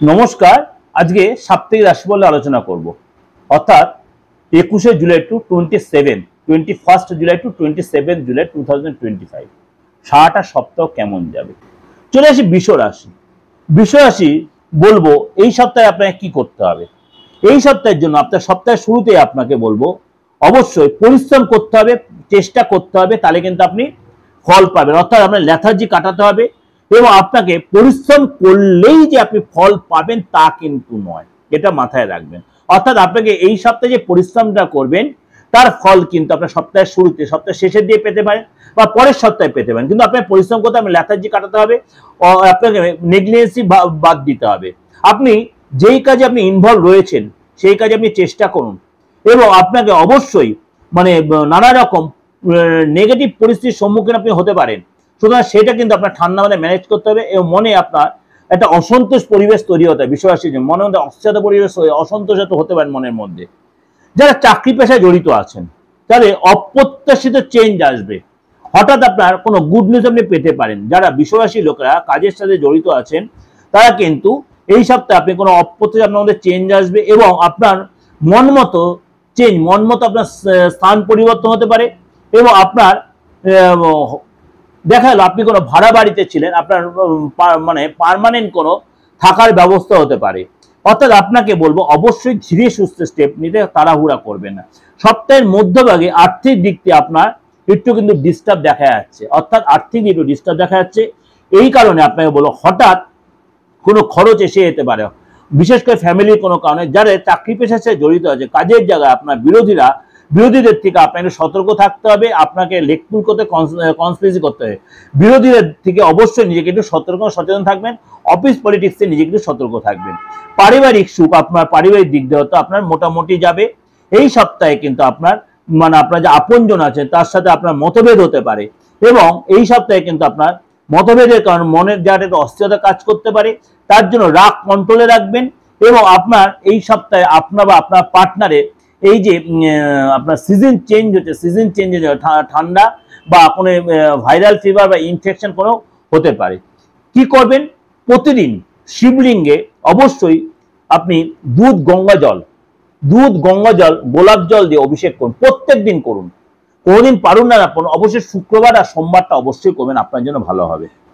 নমস্কার। আজকে সাপ্তাহিক রাশিফল আলোচনা করব, অর্থাৎ 21শে July two 21 July two 27 July 2025 সারাটা সপ্তাহ কেমন যাবে। চলে আসি বৃষ রাশি। বৃষ রাশি বলবো এই সপ্তাহে আপনাকে কি করতে হবে। এই সপ্তাহের জন্য আপনার সপ্তাহের শুরুতে আপনাকে বলবো অবশ্যই পরিশ্রম করতে হবে, চেষ্টা করতে হবে, তাহলে কিন্তু আপনি ফল পাবেন। অর্থাৎ আপনার লেথার্জি কাটাতে হবে এবং আপনাকে পরিশ্রম করলেই যে আপনি ফল পাবেন তা কিন্তু নয়, এটা মাথায় রাখবেন। অর্থাৎ আপনাকে এই সপ্তাহে যে পরিশ্রমটা করবেন তার ফল কিন্তু আপনার সপ্তাহের শুরুতে, সপ্তাহের শেষের দিয়ে পেতে পারেন বা পরের সপ্তাহে পেতে পারেন, কিন্তু আপনার পরিশ্রম করতে হবে, লেথার্জি কাটাতে হবে, আপনাকে নেগলিজেন্সি বাদ দিতে হবে। আপনি যেই কাজে আপনি ইনভলভ রয়েছেন সেই কাজে আপনি চেষ্টা করুন এবং আপনাকে অবশ্যই নানা রকম নেগেটিভ পরিস্থিতির সম্মুখীন আপনি হতে পারেন, সুতরাং সেটা কিন্তু আপনার ঠান্ডা মানে ম্যানেজ করতে হবে এবং মনে আপনার একটা অসন্তোষ পরিবেশ তৈরি হতে হয়। বিশ্বাসীর জন্য মনের মধ্যে অস্থিরতা পরিবেশ, অসন্তোষ হতে পারেন মনের মধ্যে। যারা চাকরি পেশায় জড়িত আছেন তাদের অপ্রত্যাশিত চেঞ্জ আসবে, হঠাৎ আপনার কোনো গুড নিউজ আপনি পেতে পারেন। যারা বিশ্বরাশি লোকেরা কাজের সাথে জড়িত আছেন তারা কিন্তু এই সপ্তাহে আপনি কোনো অপ্রত্যাশিত আপনার মধ্যে চেঞ্জ আসবে এবং আপনার মন মতো আপনার স্থান পরিবর্তন হতে পারে এবং আপনার দেখা গেল আপনি কোনো ভাড়া বাড়িতে ছিলেন, আপনার পার্মানেন্ট কোনো থাকার ব্যবস্থা হতে পারে। অর্থাৎ আপনাকে বলবো অবশ্যই ধীরে সুস্থে স্টেপ নিতে তাড়াহুড়া করবেন না। সপ্তাহের মধ্যভাগে আর্থিক দিক থেকে আপনার একটু কিন্তু ডিস্টার্ব দেখা যাচ্ছে, অর্থাৎ আর্থিক একটু ডিস্টার্ব দেখা যাচ্ছে। এই কারণে আপনাকে বলবো হঠাৎ কোনো খরচ এসে যেতে পারে, বিশেষ করে ফ্যামিলির কোনো কারণে। যারা চাকরি পেশার সাথে জড়িত আছে, কাজের জায়গায় আপনার বিরোধীদের থেকে আপনাকে সতর্ক থাকতে হবে, আপনাকে লেকপুল করতে কনস্পিরেসি করতে হবে। বিরোধীদের থেকে অবশ্যই নিজেকে একটু সচেতন থাকবেন। অফিস পলিটিক্সে নিজেকে একটু সতর্ক থাকবেন। পারিবারিক সুখ, আপনার পারিবারিক দিক দিয়ে আপনার মোটামুটি যাবে। এই সপ্তাহে কিন্তু আপনার আপনার যে আপনজন আছেন তার সাথে আপনার মতভেদ হতে পারে এবং এই সপ্তাহে কিন্তু আপনার মতভেদের কারণে মনের যার একটা অস্থিরতা কাজ করতে পারে, তার জন্য রাগ কন্ট্রোলে রাখবেন এবং আপনার এই সপ্তাহে আপনার বা আপনার পার্টনারের এই যে আপনার সিজন চেঞ্জ হচ্ছে, ঠান্ডা বা কোনো ভাইরাল ফিভার বা ইনফেকশন কোনো হতে পারে। কি করবেন? প্রতিদিন শিবলিঙ্গে অবশ্যই আপনি দুধ গঙ্গা জল গোলাপ জল দিয়ে অভিষেক করুন, প্রত্যেক দিন করুন। কোনোদিন পারুন না অবশ্যই শুক্রবার আর সোমবারটা অবশ্যই করবেন, আপনার জন্য ভালো হবে।